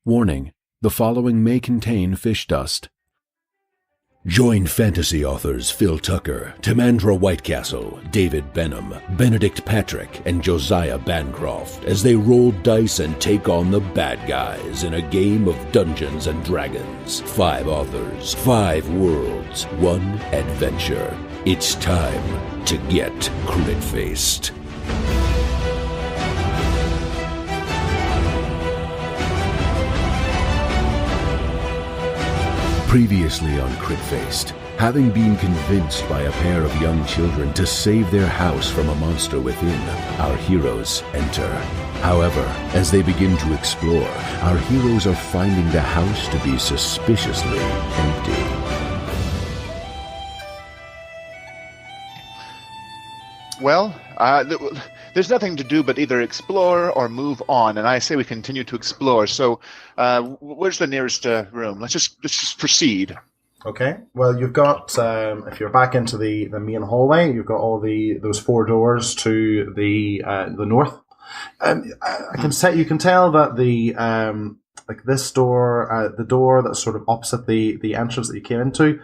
Warning: the following may contain fish dust. Join fantasy authors Phil Tucker, Timandra Whitecastle, David Benem, Benedict Patrick, and Josiah Bancroft as they roll dice and take on the bad guys in a game of Dungeons and Dragons. 5 authors, 5 worlds, 1 adventure. It's time to get crit-faced. Previously on Crit-Faced, having been convinced by a pair of young children to save their house from a monster within, our heroes enter. However, as they begin to explore, our heroes are finding the house to be suspiciously empty. Well, there's nothing to do but either explore or move on, and I say we continue to explore. So, where's the nearest room? Let's just proceed. Okay. Well, you've got if you're back into the main hallway, you've got all those 4 doors to the north. You can tell that the this door, the door that's sort of opposite the entrance that you came into,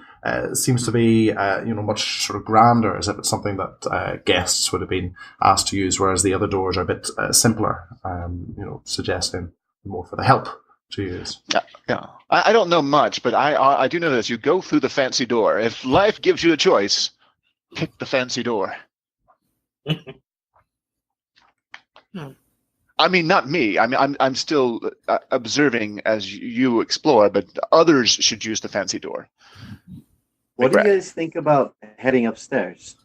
seems to be much sort of grander, as if it's something that guests would have been asked to use, whereas the other doors are a bit simpler, suggesting more for the help to use. Yeah. I don't know much, but I do know this: you go through the fancy door. If life gives you a choice, pick the fancy door. I mean, not me. I mean, I'm still observing as you explore, but others should use the fancy door. What do you guys think about heading upstairs?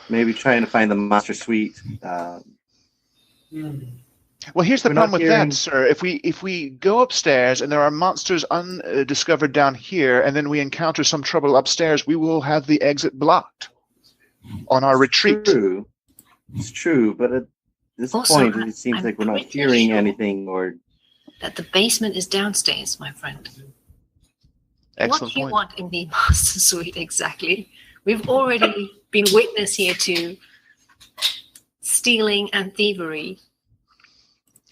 Maybe trying to find the master suite. Well, here's the problem with that, sir. If we go upstairs and there are monsters undiscovered down here, and then we encounter some trouble upstairs, we will have the exit blocked on our retreat. It's true, but at this point, it seems like we're not hearing anything, or that the basement is downstairs, my friend. Excellent what do you point. want in the master suite exactly? We've already been witness here to stealing and thievery.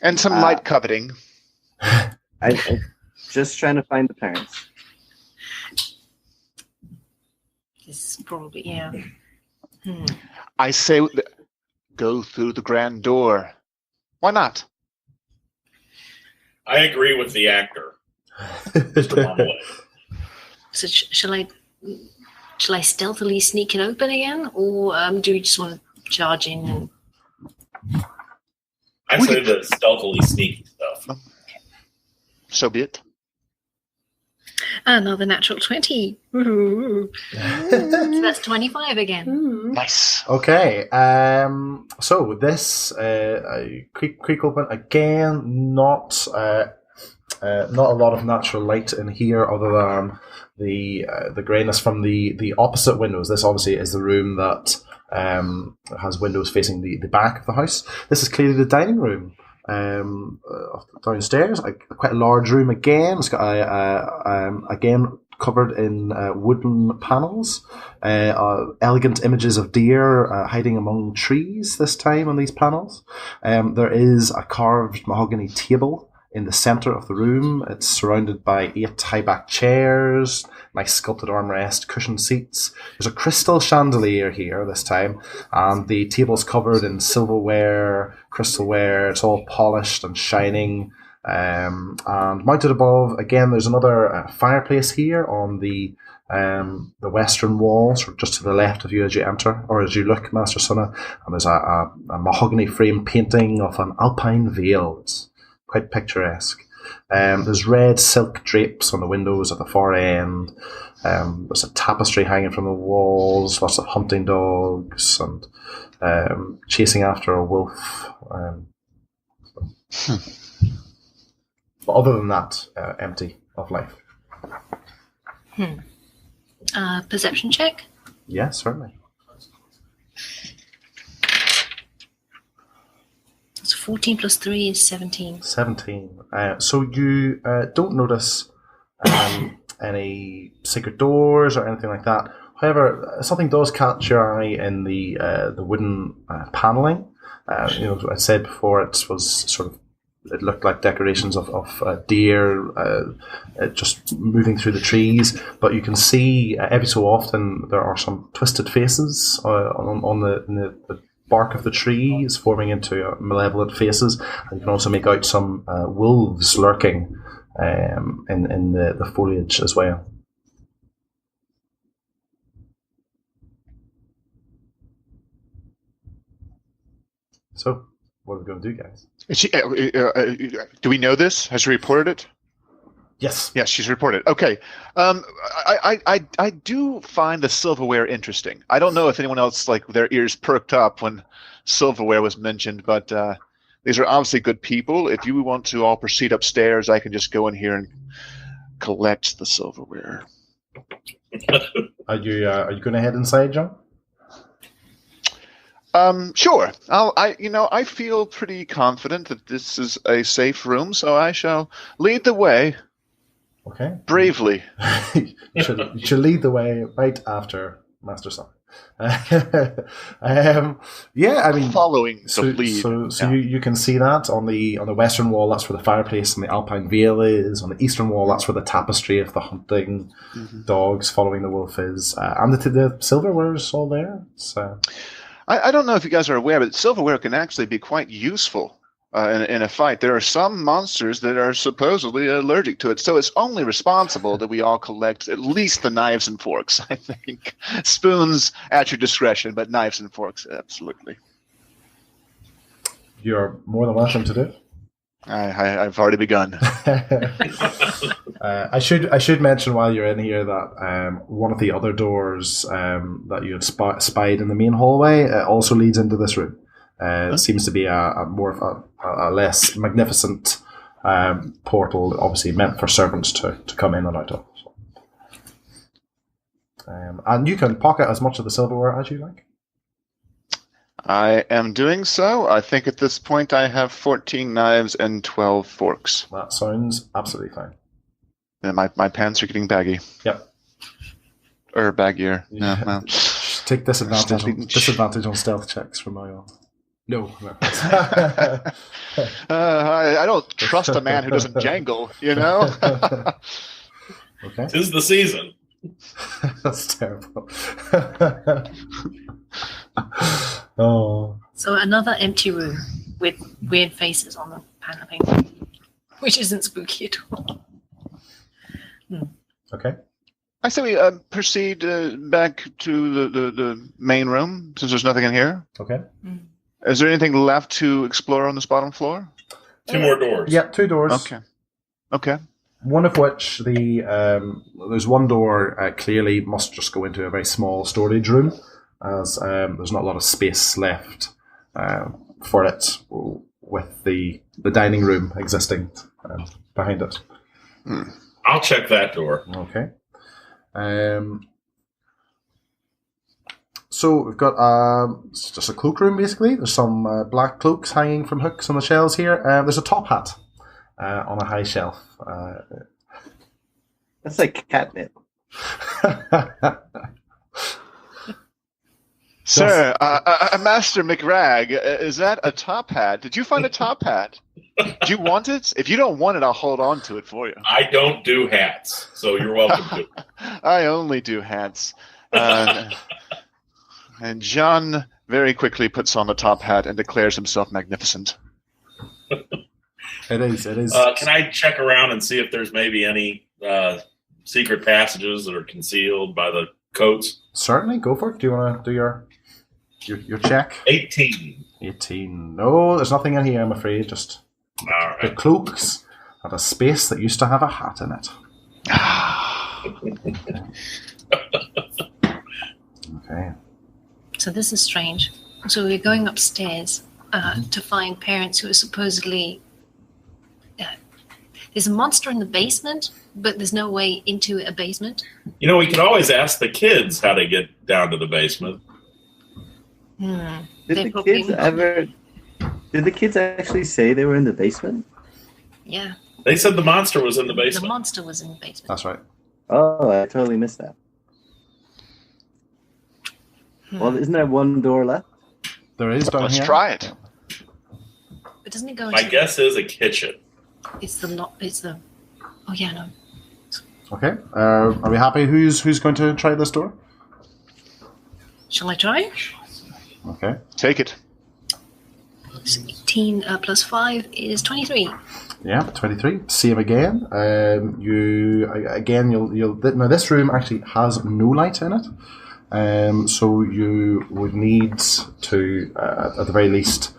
And some light coveting. I just trying to find the parents. This is probably, yeah. I say go through the grand door. Why not? I agree with the actor. Mr. Marmalade. So shall I stealthily sneak it open again, or do we just want to charge in? And... I say the stealthily sneaky stuff. So be it. Another natural 20. So that's 25 again. Nice. Okay. So this creak open again. Not a lot of natural light in here, other than the greyness from the opposite windows. This obviously is the room that has windows facing the back of the house. This is clearly the dining room downstairs. Quite a large room again. It's got again covered in wooden panels. Elegant images of deer hiding among trees this time on these panels. There is a carved mahogany table in the center of the room. It's surrounded by 8 high-back chairs, nice sculpted armrest, cushioned seats. There's a crystal chandelier here this time, and the table's covered in silverware, crystalware. It's all polished and shining. And mounted above, again, there's another fireplace here on the western wall, sort of just to the left of you as you enter, or as you look, Master Sunna. And there's a mahogany frame painting of an alpine vale. It's quite picturesque. There's red silk drapes on the windows at the far end. There's a tapestry hanging from the walls, lots of hunting dogs, and chasing after a wolf. But other than that, empty of life. Perception check? Yes, certainly. So 14 plus 3 is 17. 17. So you don't notice any secret doors or anything like that. However, something does catch your eye in the wooden paneling. As I said before, it was sort of it looked like decorations of deer just moving through the trees. But you can see every so often there are some twisted faces on the bark of the trees forming into malevolent faces. And you can also make out some wolves lurking in the foliage as well. So, what are we going to do, guys? Do we know this? Has she reported it? Yes. Yes, she's reported. Okay. I do find the silverware interesting. I don't know if anyone else, like, their ears perked up when silverware was mentioned, but these are obviously good people. If you want to all proceed upstairs, I can just go in here and collect the silverware. Are you going to head inside, John? Sure. I feel pretty confident that this is a safe room, so I shall lead the way. Okay. Bravely. you should lead the way right after Master Son. Following the lead. So you can see that on the western wall. That's where the fireplace and the Alpine Vale is. On the eastern wall, that's where the tapestry of the hunting dogs following the wolf is, and the silverware is all there. So. I don't know if you guys are aware, but silverware can actually be quite useful in a fight. There are some monsters that are supposedly allergic to it, so it's only responsible that we all collect at least the knives and forks, I think. Spoons at your discretion, but knives and forks, absolutely. You're more than welcome to do it. I've already begun. I should mention while you're in here that one of the other doors that you had spied in the main hallway also leads into this room. It seems to be a more of a less magnificent portal, obviously meant for servants to come in and out of. And you can pocket as much of the silverware as you like. I am doing so. I think at this point I have 14 knives and 12 forks. That sounds absolutely fine. And my pants are getting baggy. Yep. Or baggier. Yeah. No. Take disadvantage on stealth checks from my own. No. I don't trust a man who doesn't jangle, you know? Okay. 'Tis the season. That's terrible. Oh. So another empty room with weird faces on the paneling, which isn't spooky at all. Okay. I say we proceed back to the main room, since there's nothing in here. Okay. Is there anything left to explore on this bottom floor? 2 more doors. Yeah, 2 doors. Okay. One of which there's one door clearly must just go into a very small storage room, as there's not a lot of space left for it, with the dining room existing behind it. I'll check that door. Okay. So we've got it's just a cloakroom basically. There's some black cloaks hanging from hooks on the shelves here. There's a top hat on a high shelf. That's like catnip. Sir, Master McRag, is that a top hat? Did you find a top hat? Do you want it? If you don't want it, I'll hold on to it for you. I don't do hats, so you're welcome to. I only do hats. And John very quickly puts on the top hat and declares himself magnificent. It is. Can I check around and see if there's maybe any secret passages that are concealed by the coats? Certainly, go for it. Do you want to do your check? 18. 18. No, there's nothing in here, I'm afraid. Just the cloaks have a space that used to have a hat in it. Okay. So this is strange. So we're going upstairs to find parents who are supposedly... there's a monster in the basement, but there's no way into a basement. You know, we could always ask the kids how to get down to the basement. Did the kids actually say they were in the basement? Yeah. They said the monster was in the basement. The monster was in the basement. That's right. Oh, I totally missed that. Well, isn't there one door left? There is down here. Let's try it. But doesn't it go? My guess is a kitchen. It's the lot. It's the. Oh yeah, no. Okay. Are we happy? Who's going to try this door? Shall I try? Okay. Take it. So 18 plus 5 is 23. Yeah, 23. Same again. You'll now this room actually has no light in it. So you would need to, at the very least,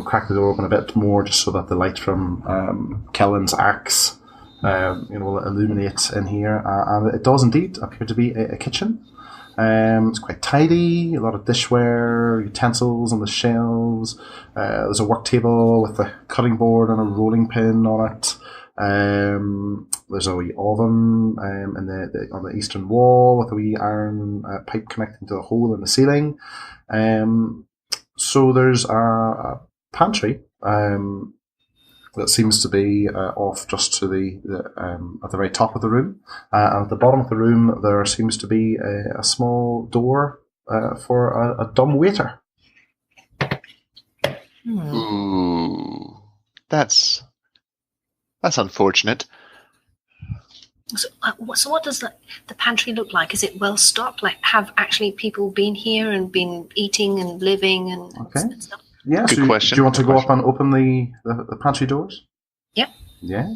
crack the door open a bit more, just so that the light from Kellen's axe, will illuminate in here. And it does indeed appear to be a kitchen. It's quite tidy. A lot of dishware, utensils on the shelves. There's a work table with a cutting board and a rolling pin on it. There's a wee oven on the eastern wall with a wee iron pipe connecting to a hole in the ceiling. So there's a pantry that seems to be off just to the at the very top of the room. And at the bottom of the room, there seems to be a small door for a dumb waiter. Ooh, that's unfortunate. So what does the pantry look like? Is it well stocked? Like, have actually people been here and been eating and living and stuff? Yeah. Good question. Do you want to go up and open the pantry doors? Yep. Yeah.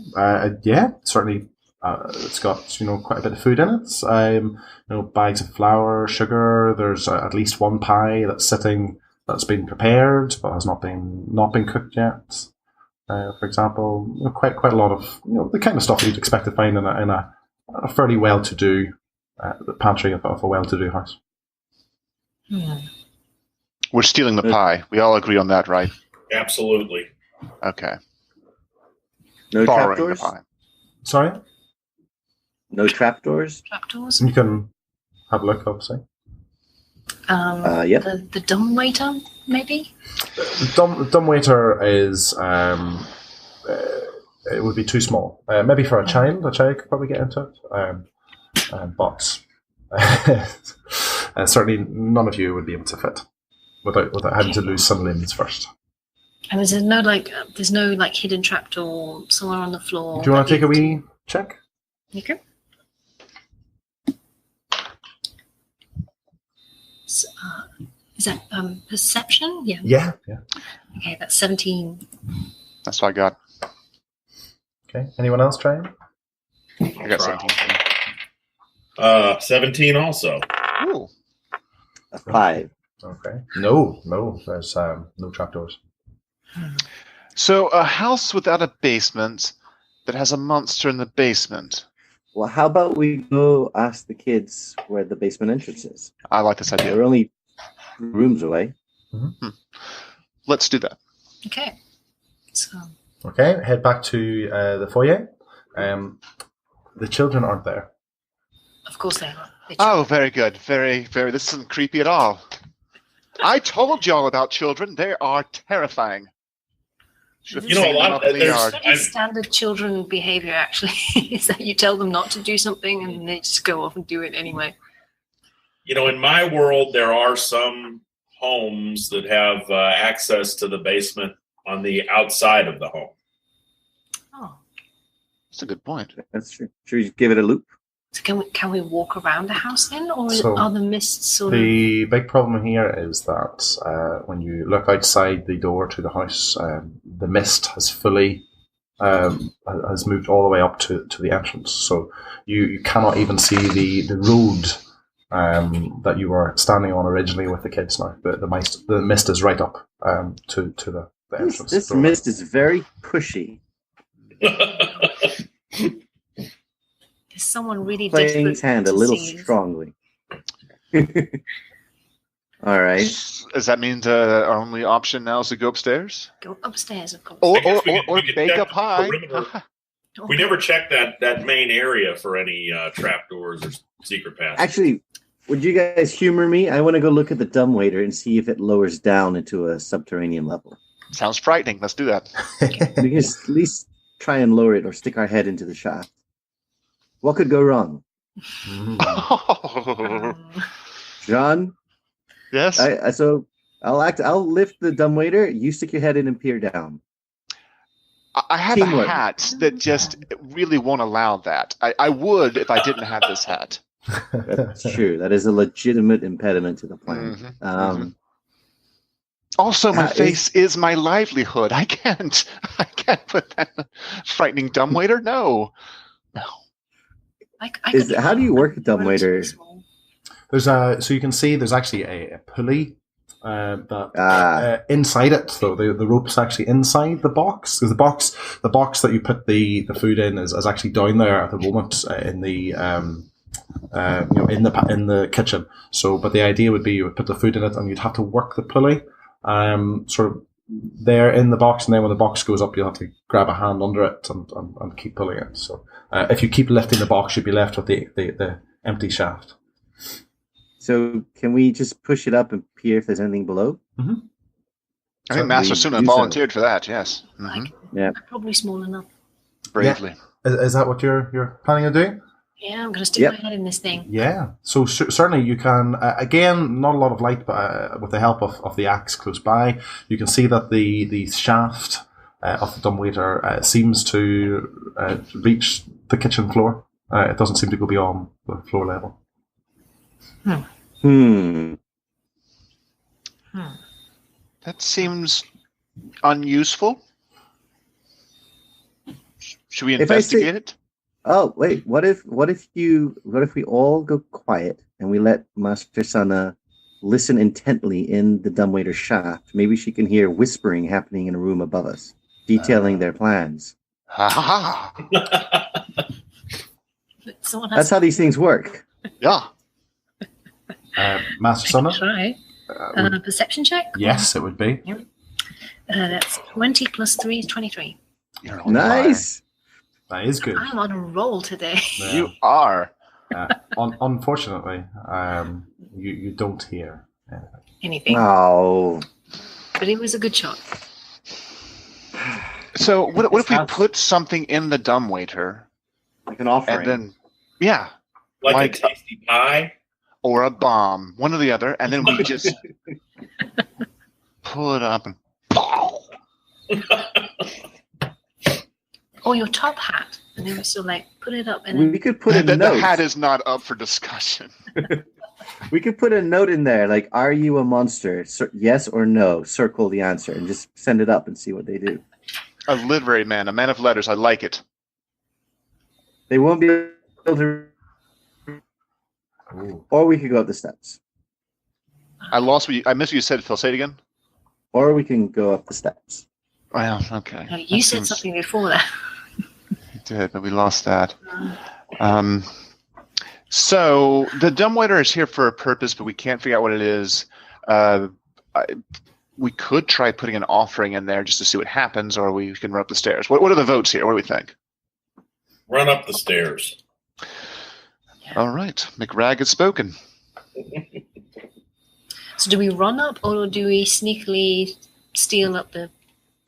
Certainly. It's got quite a bit of food in it. Bags of flour, sugar. There's at least one pie that's been prepared but has not been cooked yet. For example, quite a lot of the kind of stuff you'd expect to find in a fairly well-to-do pantry of a well-to-do house. We're stealing the pie. We all agree on that, right? Absolutely. Okay. No Borrowing trapdoors? the pie. Sorry? No trapdoors? Trapdoors? You can have a look, obviously. Yep. The dumb waiter, maybe? The dumbwaiter is it would be too small. Maybe for a child could probably get into it. But certainly none of you would be able to fit without having to lose some limbs first. And there's no hidden trapdoor somewhere on the floor. Do you want to take a wee check? Okay. So, is that perception? Yeah. Yeah. Okay, that's 17. That's what I got. Okay. Anyone else trying? I got 17. 17 also. Ooh. A 5. Okay. No. There's no trapdoors. So a house without a basement that has a monster in the basement. Well, how about we go ask the kids where the basement entrance is? I like this idea. They're only rooms away. Mm-hmm. Let's do that. Okay. So. Okay, head back to the foyer. The children aren't there. Of course they are. Oh, very good. Very, very. This isn't creepy at all. I told y'all about children. They are terrifying. A lot of pretty standard children behavior, actually, is that you tell them not to do something and they just go off and do it anyway. In my world, there are some homes that have access to the basement on the outside of the home. Oh, that's a good point. That's true. Should we give it a loop? So can we walk around the house then, or are the mists sort of? The big problem here is that when you look outside the door to the house, the mist has fully has moved all the way up to the entrance. So you cannot even see the road that you were standing on originally with the kids now. The mist is right up to the entrance. This mist is very pushy. Is someone really playing his hand a little see strongly? All right. Does that mean our only option now is to go upstairs? Go upstairs, of course. Or we could bake check up high. We never checked that main area for any trapdoors or secret passages. Actually, would you guys humor me? I want to go look at the dumbwaiter and see if it lowers down into a subterranean level. Sounds frightening. Let's do that. We can at least try and lower it or stick our head into the shaft. What could go wrong? Oh. John? Yes? So I'll lift the dumbwaiter. You stick your head in and peer down. I have Teamwork. a hat that just really won't allow that. I would if I didn't have this hat. That's true. That is a legitimate impediment to the plan. Also, my face is my livelihood. I can't put that frightening dumbwaiter. No. How do you work a dumbwaiter? So you can see there's actually a pulley that inside it. So the rope's actually inside the box. Because the box that you put the food in is actually down there at the moment in the in the kitchen. So, but the idea would be you would put the food in it and you'd have to work the pulley. Sort of there in the box, and then when the box goes up, you'll have to grab a hand under it and keep pulling it. So if you keep lifting the box, you'll be left with the empty shaft. So can we just push it up and peer if there's anything below? Mm-hmm. I think Master Suna volunteered for that. Yes. Mm-hmm. Yeah. Probably small enough. Bravely. Yeah. Is that what you're planning on doing? Yeah, I'm going to stick my head in this thing. Yeah, so certainly you can, again, not a lot of light, but with the help of the axe close by, you can see that the shaft of the dumbwaiter seems to reach the kitchen floor. It doesn't seem to go beyond the floor level. That seems unuseful. Should we investigate it? Oh wait! What if we all go quiet and we let Master Sana listen intently in the dumbwaiter shaft? Maybe she can hear whispering happening in a room above us, detailing their plans. That's how these things work. Yeah. Master Sana? Try. Perception check? Yes, it would be. That's 20 plus 3 is 23. Nice. That is good. I'm on a roll today. Yeah. You are. Unfortunately, you don't hear anything. Oh. But it was a good shot. So what if we put something in the dumbwaiter? Like an offering. And then, yeah. Like a tasty pie? Or a bomb. One or the other. And then we just pull it up and Or your top hat. And then we still put it up. And we could put a note. The hat is not up for discussion. We could put a note in there like, are you a monster? Yes or no? Circle the answer and just send it up and see what they do. A literary man, a man of letters. I like it. They won't be able to... Or we could go up the steps. I missed what you said, Phil. Say it again. Or we can go up the steps. Well, okay. No, you said something before that. You did, but we lost that. So the dumbwaiter is here for a purpose, but we can't figure out what it is. We could try putting an offering in there just to see what happens, or we can run up the stairs. What are the votes here? What do we think? Run up the stairs. All right. McRag has spoken. So do we run up, or do we sneakily steal up the...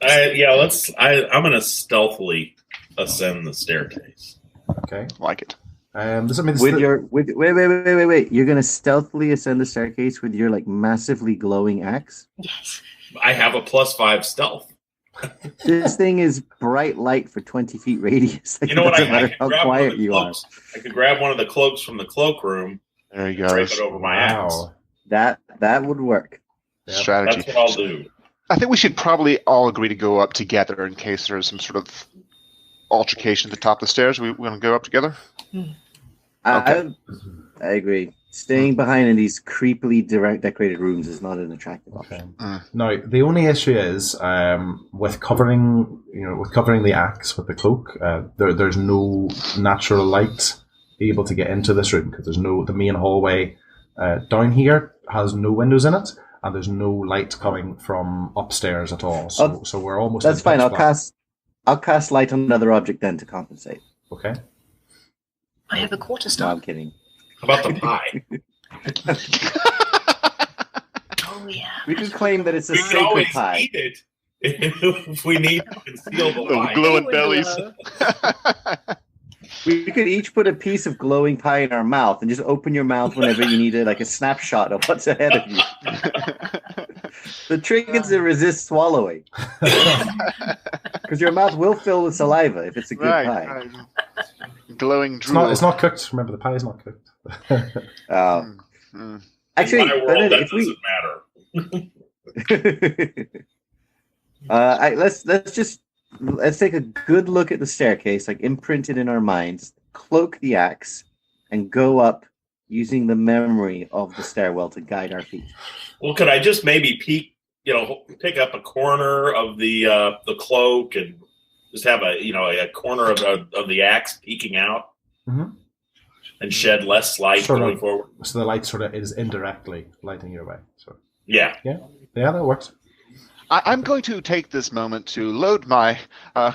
I'm going to stealthily ascend the staircase. Okay. Like it. Does that mean wait. You're going to stealthily ascend the staircase with your massively glowing axe? Yes. I have a +5 stealth. This thing is bright light for 20 feet radius. You know what? No matter how quiet you are. I could grab one of the cloaks from the cloakroom. There you go. Drape it over my axe. That would work. Yep. Strategy. That's what I'll do. I think we should probably all agree to go up together in case there's some sort of altercation at the top of the stairs. We want to go up together? I agree. Staying behind in these creepily decorated rooms is not an attractive option. Now, the only issue is with covering the axe with the cloak. There's no natural light able to get into this room because the main hallway down here has no windows in it, and there's no light coming from upstairs at all. So we're almost. That's fine. I'll cast light on another object then to compensate. Okay. I have a quarterstaff. No, I'm kidding. How about the pie? Oh yeah. We can claim that it's a sacred sacred pie. Eat it if we need to conceal the pie. Glowing bellies. We could each put a piece of glowing pie in our mouth and just open your mouth whenever you need a snapshot of what's ahead of you. The trick is to resist swallowing. Because your mouth will fill with saliva if it's a good pie. Right. Glowing drool. It's not cooked. Remember, the pie is not cooked. Actually, in my world, that if we doesn't matter. let's take a good look at the staircase, like imprinted in our minds, cloak the axe, and go up using the memory of the stairwell to guide our feet. Well, could I just maybe pick up a corner of the cloak and just have a corner of the axe peeking out and shed less light going forward? So the light sort of is indirectly lighting your way. So yeah, that works. I'm going to take this moment to load my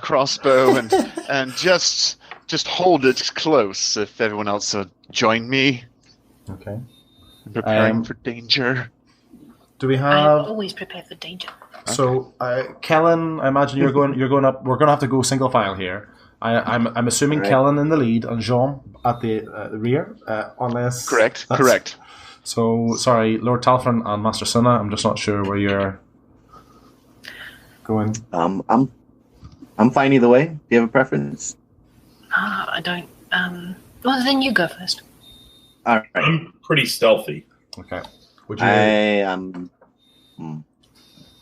crossbow and just hold it close if everyone else will join me. Okay. Preparing for danger. Do we I'm have? always prepared for danger. So, Kellen, I imagine you're going up. We're going to have to go single file here. I'm assuming Right. Kellen in the lead and Jean at the rear, unless Correct. that's- So, sorry, Lord Talfrin and Master Sunna. I'm just not sure where you're going. I'm fine either way. Do you have a preference? I don't. Well, then you go first. All right. I'm pretty stealthy. Okay. Would you? I am.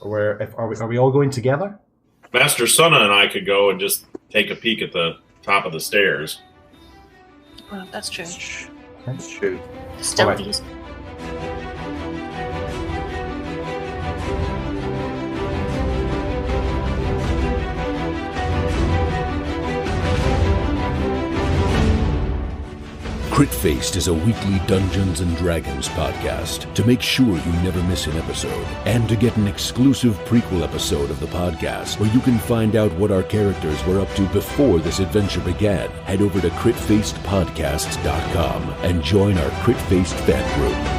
Are we all going together? Master Sunna and I could go and just take a peek at the top of the stairs. Well, that's true. That's true. Stealthy. Crit Faced is a weekly Dungeons & Dragons podcast. To make sure you never miss an episode, and to get an exclusive prequel episode of the podcast, where you can find out what our characters were up to before this adventure began, head over to critfacedpodcasts.com and join our Crit Faced fan group.